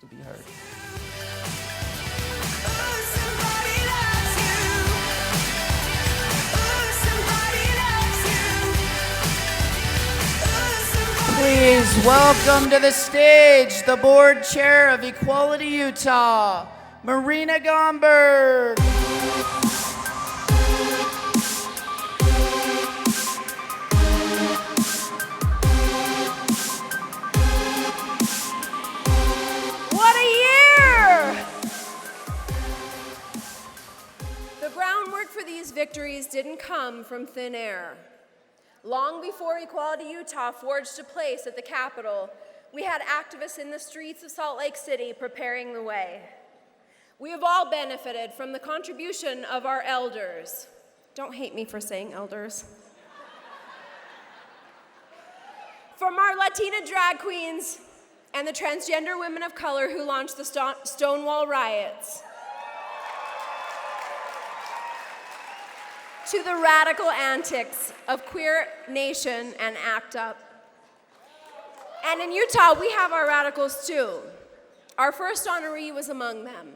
to be heard. Please welcome to the stage the board chair of Equality Utah, Marina Gomberg. What a year! The groundwork for these victories didn't come from thin air. Long before Equality Utah forged a place at the Capitol, we had activists in the streets of Salt Lake City preparing the way. We have all benefited from the contribution of our elders. Don't hate me for saying elders. From our Latina drag queens and the transgender women of color who launched the Stonewall riots, to the radical antics of Queer Nation and ACT UP. And in Utah, we have our radicals too. Our first honoree was among them.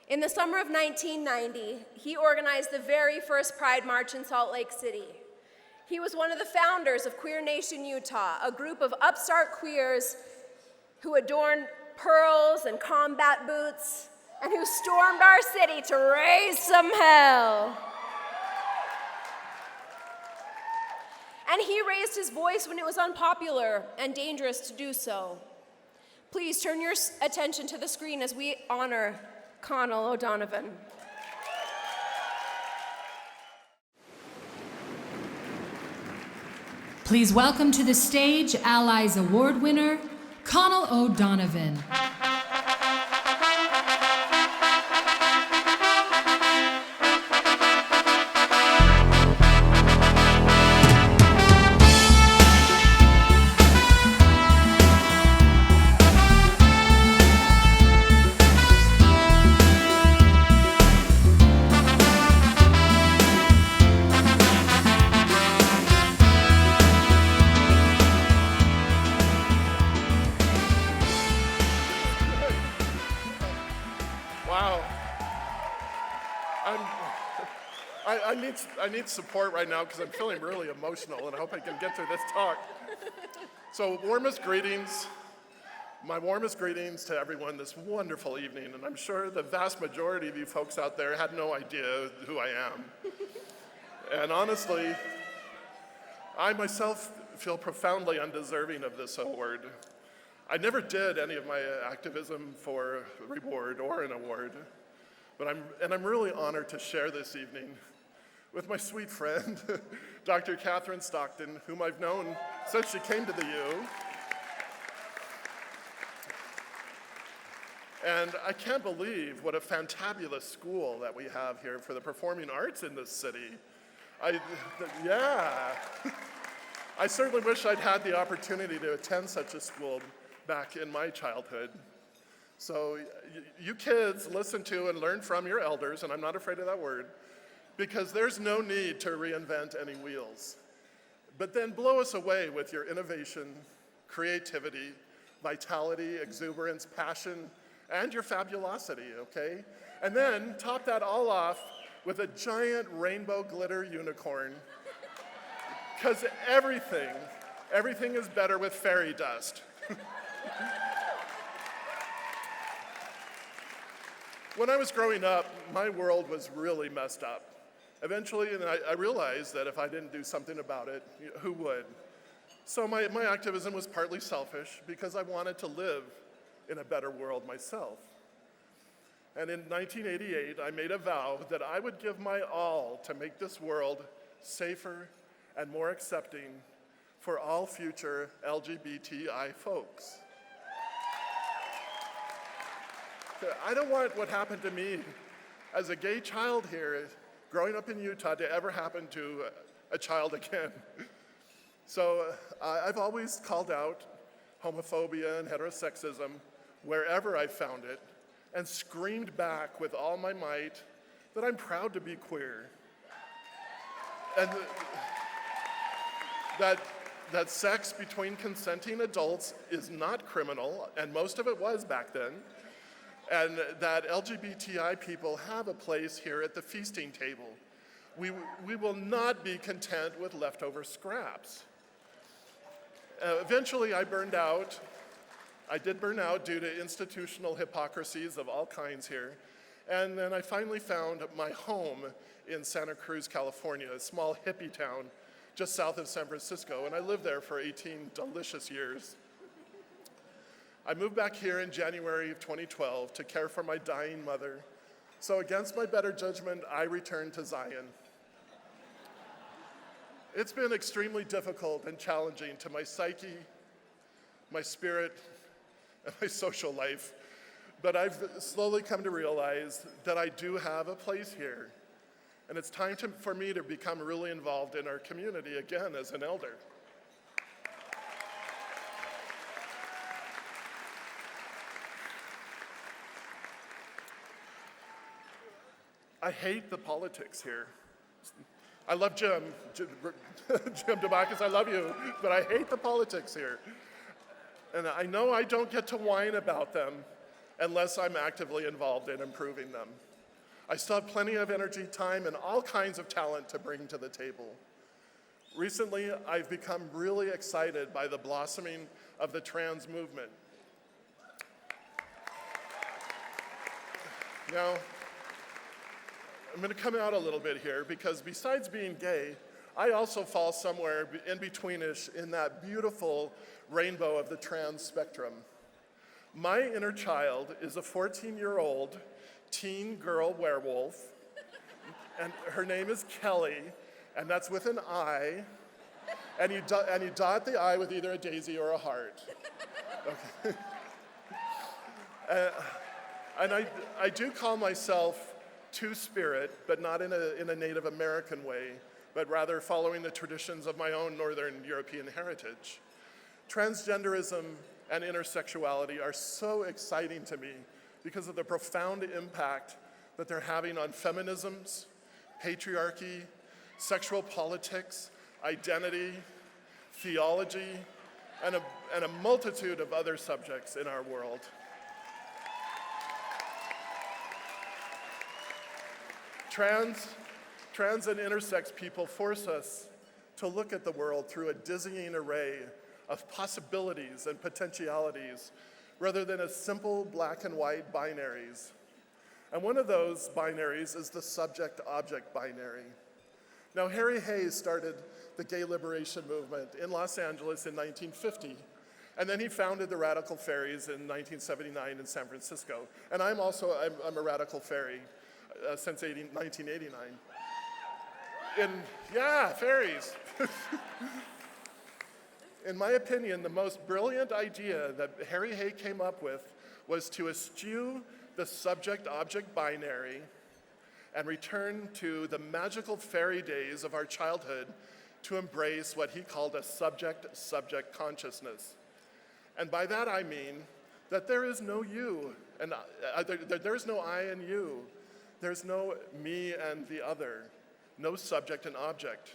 In the summer of 1990, he organized the very first Pride March in Salt Lake City. He was one of the founders of Queer Nation Utah, a group of upstart queers who adorned pearls and combat boots and who stormed our city to raise some hell. And he raised his voice when it was unpopular and dangerous to do so. Please turn your attention to the screen as we honor Connell O'Donovan. Please welcome to the stage Allies Award winner, Connell O'Donovan. I need support right now because I'm feeling really emotional, and I hope I can get through this talk. So warmest greetings, my warmest greetings to everyone this wonderful evening, and I'm sure the vast majority of you folks out there had no idea who I am. And honestly, I myself feel profoundly undeserving of this award. I never did any of my activism for a reward or an award, but I'm really honored to share this evening with my sweet friend, Dr. Catherine Stockton, whom I've known since she came to the U. And I can't believe what a fantabulous school that we have here for the performing arts in this city. Yeah. I certainly wish I'd had the opportunity to attend such a school back in my childhood. So you kids listen to and learn from your elders, and I'm not afraid of that word, because there's no need to reinvent any wheels. But then blow us away with your innovation, creativity, vitality, exuberance, passion, and your fabulosity, okay? And then top that all off with a giant rainbow glitter unicorn, because everything is better with fairy dust. When I was growing up, my world was really messed up. Eventually, and I realized that if I didn't do something about it, who would? So my activism was partly selfish because I wanted to live in a better world myself. And in 1988, I made a vow that I would give my all to make this world safer and more accepting for all future LGBTI folks. I don't want what happened to me as a gay child here growing up in Utah to ever happen to a child again. So I've always called out homophobia and heterosexism wherever I found it and screamed back with all my might that I'm proud to be queer. And that sex between consenting adults is not criminal, and most of it was back then, and that LGBTI people have a place here at the feasting table. We will not be content with leftover scraps. Eventually, I burned out. I did burn out due to institutional hypocrisies of all kinds here. And then I finally found my home in Santa Cruz, California, a small hippie town just south of San Francisco. And I lived there for 18 delicious years. I moved back here in January of 2012 to care for my dying mother. So against my better judgment, I returned to Zion. It's been extremely difficult and challenging to my psyche, my spirit, and my social life. But I've slowly come to realize that I do have a place here. And it's time for me to become really involved in our community again as an elder. I hate the politics here. I love Jim DeBacchus, I love you, but I hate the politics here. And I know I don't get to whine about them unless I'm actively involved in improving them. I still have plenty of energy, time, and all kinds of talent to bring to the table. Recently, I've become really excited by the blossoming of the trans movement. Now, I'm going to come out a little bit here because besides being gay, I also fall somewhere in betweenish in that beautiful rainbow of the trans spectrum. My inner child is a 14-year-old teen girl werewolf, and her name is Kelly, and that's with an I, and you dot the I with either a daisy or a heart. Okay. And I do call myself Two-Spirit, but not in a Native American way, but rather following the traditions of my own Northern European heritage. Transgenderism and intersexuality are so exciting to me because of the profound impact that they're having on feminisms, patriarchy, sexual politics, identity, theology, and a multitude of other subjects in our world. Trans and intersex people force us to look at the world through a dizzying array of possibilities and potentialities rather than as simple black and white binaries. And one of those binaries is the subject-object binary. Now, Harry Hayes started the gay liberation movement in Los Angeles in 1950, and then he founded the Radical Fairies in 1979 in San Francisco. And I'm a Radical Fairy since 1989. Fairies. In my opinion, the most brilliant idea that Harry Hay came up with was to eschew the subject-object binary and return to the magical fairy days of our childhood to embrace what he called a subject-subject consciousness. And by that I mean that there is no you, and there's no I and you. There's no me and the other, no subject and object.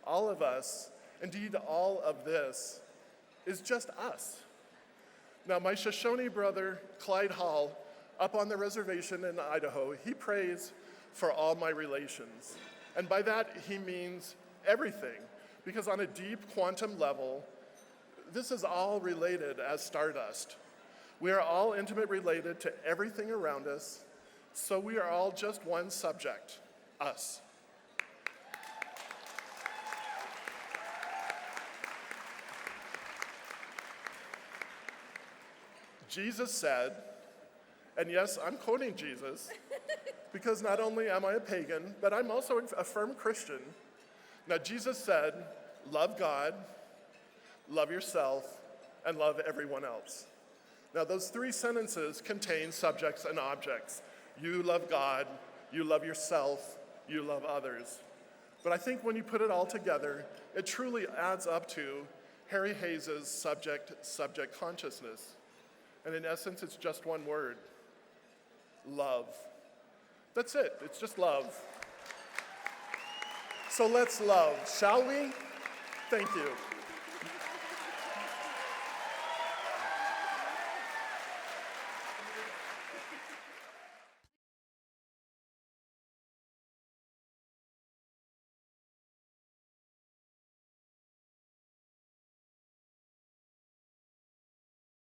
All of us, indeed all of this, is just us. Now, my Shoshone brother, Clyde Hall, up on the reservation in Idaho, he prays for all my relations. And by that, he means everything, because on a deep quantum level, this is all related as stardust. We are all intimately related to everything around us, so we are all just one subject, us. Jesus said, and yes, I'm quoting Jesus, because not only am I a pagan, but I'm also a firm Christian. Now, Jesus said, love God, love yourself, and love everyone else. Now, those three sentences contain subjects and objects. You love God, you love yourself, you love others. But I think when you put it all together, it truly adds up to Harry Hayes' subject consciousness. And in essence, it's just one word, love. That's it, it's just love. So let's love, shall we? Thank you.